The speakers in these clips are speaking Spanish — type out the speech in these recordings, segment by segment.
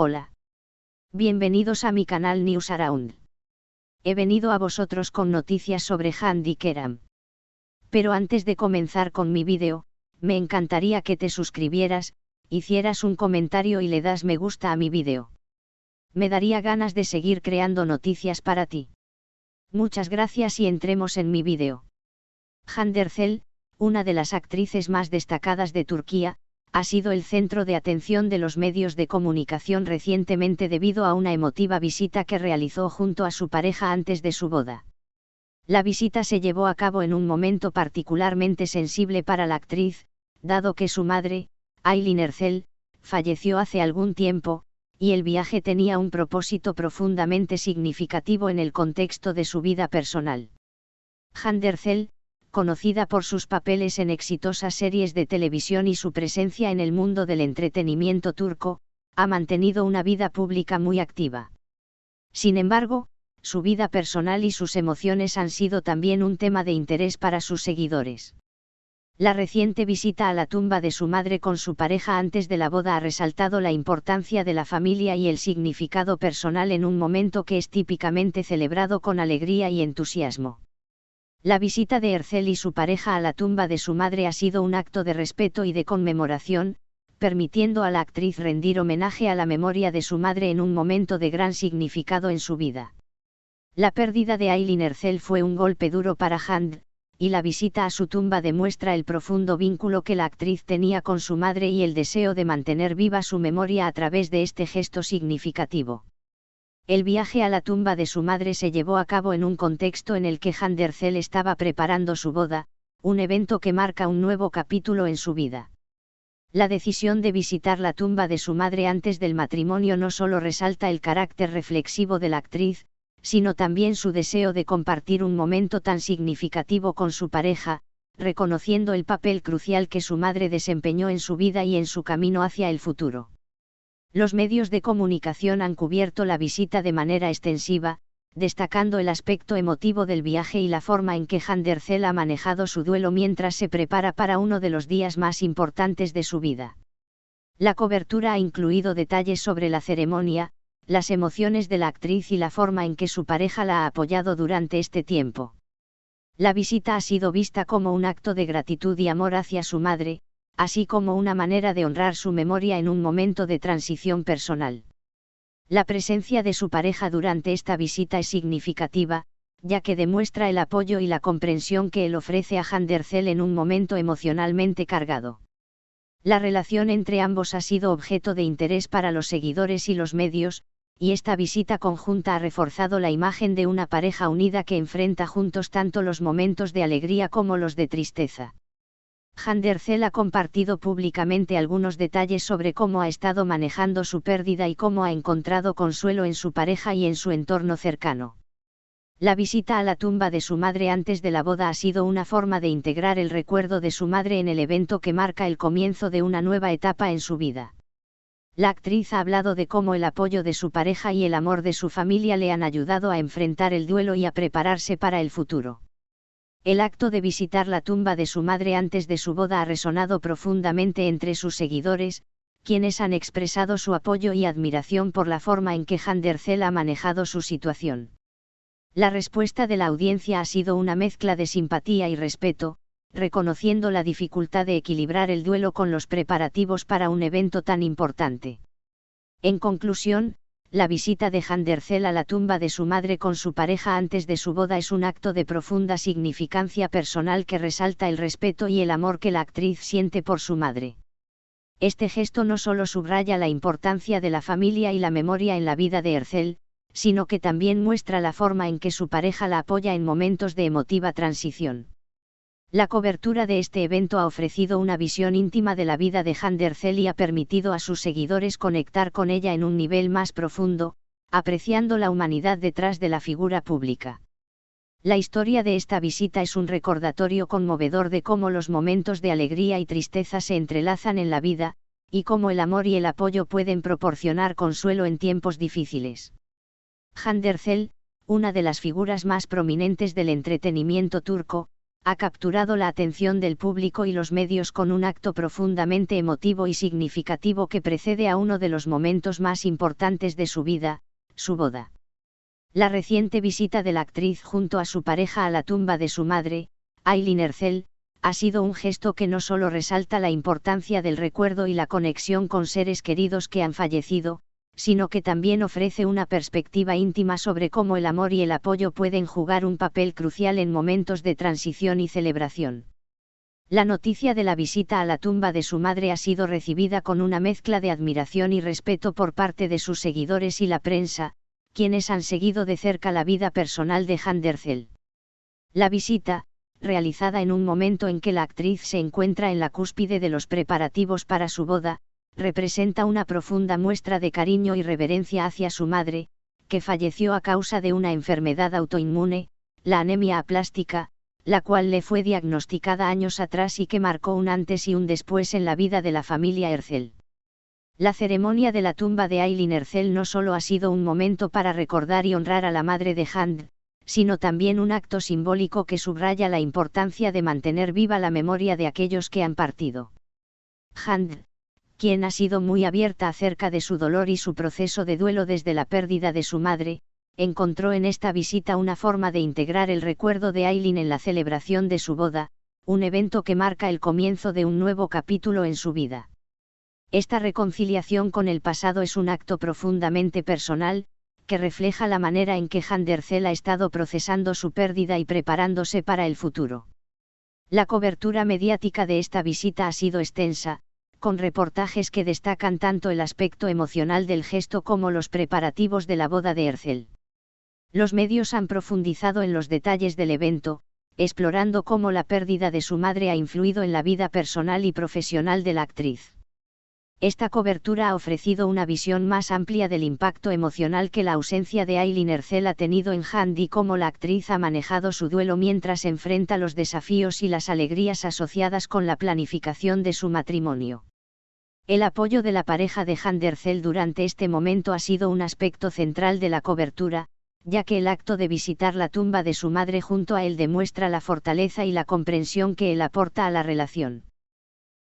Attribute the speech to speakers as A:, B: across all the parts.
A: Hola. Bienvenidos a mi canal News Around. He venido a vosotros con noticias sobre Handi Kerem. Pero antes de comenzar con mi vídeo, me encantaría que te suscribieras, hicieras un comentario y le das me gusta a mi vídeo. Me daría ganas de seguir creando noticias para ti. Muchas gracias y entremos en mi vídeo. Hande Erçel, una de las actrices más destacadas de Turquía, ha sido el centro de atención de los medios de comunicación recientemente debido a una emotiva visita que realizó junto a su pareja antes de su boda. La visita se llevó a cabo en un momento particularmente sensible para la actriz, dado que su madre, Aylin Erçel, falleció hace algún tiempo, y el viaje tenía un propósito profundamente significativo en el contexto de su vida personal. Hande Erçel, conocida por sus papeles en exitosas series de televisión y su presencia en el mundo del entretenimiento turco, ha mantenido una vida pública muy activa. Sin embargo, su vida personal y sus emociones han sido también un tema de interés para sus seguidores. La reciente visita a la tumba de su madre con su pareja antes de la boda ha resaltado la importancia de la familia y el significado personal en un momento que es típicamente celebrado con alegría y entusiasmo. La visita de Erçel y su pareja a la tumba de su madre ha sido un acto de respeto y de conmemoración, permitiendo a la actriz rendir homenaje a la memoria de su madre en un momento de gran significado en su vida. La pérdida de Aylin Erçel fue un golpe duro para Hande, y la visita a su tumba demuestra el profundo vínculo que la actriz tenía con su madre y el deseo de mantener viva su memoria a través de este gesto significativo. El viaje a la tumba de su madre se llevó a cabo en un contexto en el que Hande Erçel estaba preparando su boda, un evento que marca un nuevo capítulo en su vida. La decisión de visitar la tumba de su madre antes del matrimonio no solo resalta el carácter reflexivo de la actriz, sino también su deseo de compartir un momento tan significativo con su pareja, reconociendo el papel crucial que su madre desempeñó en su vida y en su camino hacia el futuro. Los medios de comunicación han cubierto la visita de manera extensiva, destacando el aspecto emotivo del viaje y la forma en que Hande Erçel ha manejado su duelo mientras se prepara para uno de los días más importantes de su vida. La cobertura ha incluido detalles sobre la ceremonia, las emociones de la actriz y la forma en que su pareja la ha apoyado durante este tiempo. La visita ha sido vista como un acto de gratitud y amor hacia su madre, así como una manera de honrar su memoria en un momento de transición personal. La presencia de su pareja durante esta visita es significativa, ya que demuestra el apoyo y la comprensión que él ofrece a Hande Erçel en un momento emocionalmente cargado. La relación entre ambos ha sido objeto de interés para los seguidores y los medios, y esta visita conjunta ha reforzado la imagen de una pareja unida que enfrenta juntos tanto los momentos de alegría como los de tristeza. Hande Erçel ha compartido públicamente algunos detalles sobre cómo ha estado manejando su pérdida y cómo ha encontrado consuelo en su pareja y en su entorno cercano. La visita a la tumba de su madre antes de la boda ha sido una forma de integrar el recuerdo de su madre en el evento que marca el comienzo de una nueva etapa en su vida. La actriz ha hablado de cómo el apoyo de su pareja y el amor de su familia le han ayudado a enfrentar el duelo y a prepararse para el futuro. El acto de visitar la tumba de su madre antes de su boda ha resonado profundamente entre sus seguidores, quienes han expresado su apoyo y admiración por la forma en que Hande Erçel ha manejado su situación. La respuesta de la audiencia ha sido una mezcla de simpatía y respeto, reconociendo la dificultad de equilibrar el duelo con los preparativos para un evento tan importante. En conclusión, la visita de Hande Erçel a la tumba de su madre con su pareja antes de su boda es un acto de profunda significancia personal que resalta el respeto y el amor que la actriz siente por su madre. Este gesto no solo subraya la importancia de la familia y la memoria en la vida de Erçel, sino que también muestra la forma en que su pareja la apoya en momentos de emotiva transición. La cobertura de este evento ha ofrecido una visión íntima de la vida de Hande Erçel y ha permitido a sus seguidores conectar con ella en un nivel más profundo, apreciando la humanidad detrás de la figura pública. La historia de esta visita es un recordatorio conmovedor de cómo los momentos de alegría y tristeza se entrelazan en la vida, y cómo el amor y el apoyo pueden proporcionar consuelo en tiempos difíciles. Hande Erçel, una de las figuras más prominentes del entretenimiento turco, ha capturado la atención del público y los medios con un acto profundamente emotivo y significativo que precede a uno de los momentos más importantes de su vida, su boda. La reciente visita de la actriz junto a su pareja a la tumba de su madre, Aileen Ersel, ha sido un gesto que no solo resalta la importancia del recuerdo y la conexión con seres queridos que han fallecido, sino que también ofrece una perspectiva íntima sobre cómo el amor y el apoyo pueden jugar un papel crucial en momentos de transición y celebración. La noticia de la visita a la tumba de su madre ha sido recibida con una mezcla de admiración y respeto por parte de sus seguidores y la prensa, quienes han seguido de cerca la vida personal de Jane Ersel. La visita, realizada en un momento en que la actriz se encuentra en la cúspide de los preparativos para su boda, representa una profunda muestra de cariño y reverencia hacia su madre, que falleció a causa de una enfermedad autoinmune, la anemia aplástica, la cual le fue diagnosticada años atrás y que marcó un antes y un después en la vida de la familia Ersel. La ceremonia de la tumba de Aileen Ersel no solo ha sido un momento para recordar y honrar a la madre de Jane, sino también un acto simbólico que subraya la importancia de mantener viva la memoria de aquellos que han partido. Jane, quien ha sido muy abierta acerca de su dolor y su proceso de duelo desde la pérdida de su madre, encontró en esta visita una forma de integrar el recuerdo de Aileen en la celebración de su boda, un evento que marca el comienzo de un nuevo capítulo en su vida. Esta reconciliación con el pasado es un acto profundamente personal, que refleja la manera en que Jane Ersel ha estado procesando su pérdida y preparándose para el futuro. La cobertura mediática de esta visita ha sido extensa, con reportajes que destacan tanto el aspecto emocional del gesto como los preparativos de la boda de Ersel. Los medios han profundizado en los detalles del evento, explorando cómo la pérdida de su madre ha influido en la vida personal y profesional de la actriz. Esta cobertura ha ofrecido una visión más amplia del impacto emocional que la ausencia de Aileen Ersel ha tenido en Jane y cómo la actriz ha manejado su duelo mientras enfrenta los desafíos y las alegrías asociadas con la planificación de su matrimonio. El apoyo de la pareja de Jane Ersel durante este momento ha sido un aspecto central de la cobertura, ya que el acto de visitar la tumba de su madre junto a él demuestra la fortaleza y la comprensión que él aporta a la relación.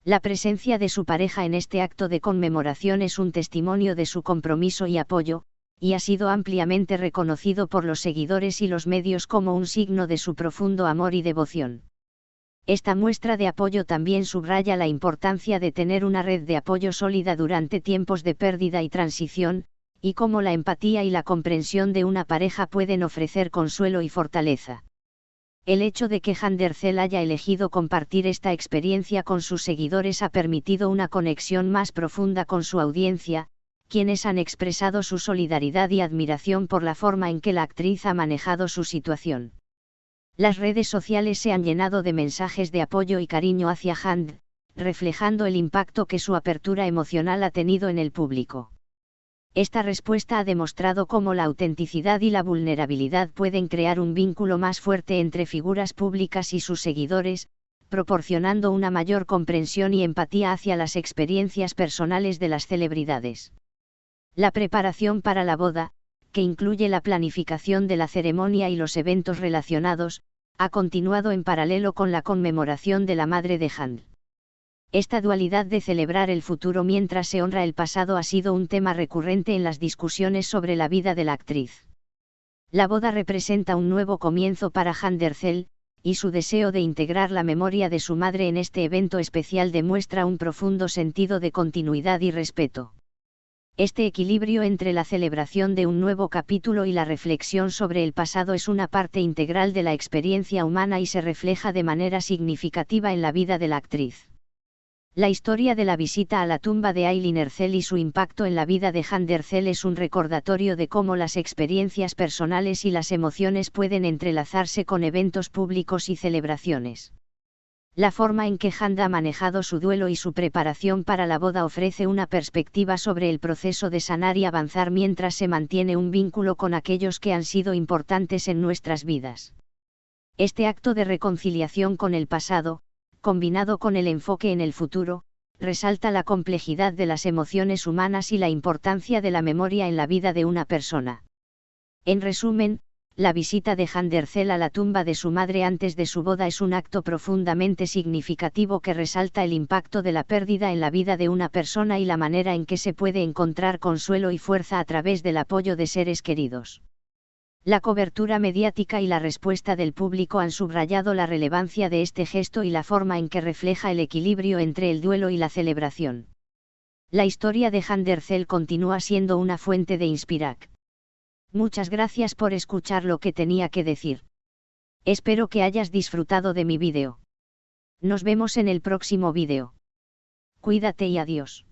A: La presencia de su pareja en este acto de conmemoración es un testimonio de su compromiso y apoyo, y ha sido ampliamente reconocido por los seguidores y los medios como un signo de su profundo amor y devoción. Esta muestra de apoyo también subraya la importancia de tener una red de apoyo sólida durante tiempos de pérdida y transición, y cómo la empatía y la comprensión de una pareja pueden ofrecer consuelo y fortaleza. El hecho de que Jane Ersel haya elegido compartir esta experiencia con sus seguidores ha permitido una conexión más profunda con su audiencia, quienes han expresado su solidaridad y admiración por la forma en que la actriz ha manejado su situación. Las redes sociales se han llenado de mensajes de apoyo y cariño hacia Jane, reflejando el impacto que su apertura emocional ha tenido en el público. Esta respuesta ha demostrado cómo la autenticidad y la vulnerabilidad pueden crear un vínculo más fuerte entre figuras públicas y sus seguidores, proporcionando una mayor comprensión y empatía hacia las experiencias personales de las celebridades. La preparación para la boda, que incluye la planificación de la ceremonia y los eventos relacionados, ha continuado en paralelo con la conmemoración de la madre de Jane. Esta dualidad de celebrar el futuro mientras se honra el pasado ha sido un tema recurrente en las discusiones sobre la vida de la actriz. La boda representa un nuevo comienzo para Jane Ersel, y su deseo de integrar la memoria de su madre en este evento especial demuestra un profundo sentido de continuidad y respeto. Este equilibrio entre la celebración de un nuevo capítulo y la reflexión sobre el pasado es una parte integral de la experiencia humana y se refleja de manera significativa en la vida de la actriz. La historia de la visita a la tumba de Aileen Ersel y su impacto en la vida de Jane Ersel es un recordatorio de cómo las experiencias personales y las emociones pueden entrelazarse con eventos públicos y celebraciones. La forma en que Jane ha manejado su duelo y su preparación para la boda ofrece una perspectiva sobre el proceso de sanar y avanzar mientras se mantiene un vínculo con aquellos que han sido importantes en nuestras vidas. Este acto de reconciliación con el pasado, combinado con el enfoque en el futuro, resalta la complejidad de las emociones humanas y la importancia de la memoria en la vida de una persona. En resumen, La visita de Handercel a la tumba de su madre antes de su boda es un acto profundamente significativo que resalta el impacto de la pérdida en la vida de una persona y la manera en que se puede encontrar consuelo y fuerza a través del apoyo de seres queridos. La cobertura mediática y la respuesta del público han subrayado la relevancia de este gesto y la forma en que refleja el equilibrio entre el duelo y la celebración. La historia de Handercel continúa siendo una fuente de inspiración. Muchas gracias por escuchar lo que tenía que decir. Espero que hayas disfrutado de mi vídeo. Nos vemos en el próximo vídeo. Cuídate y adiós.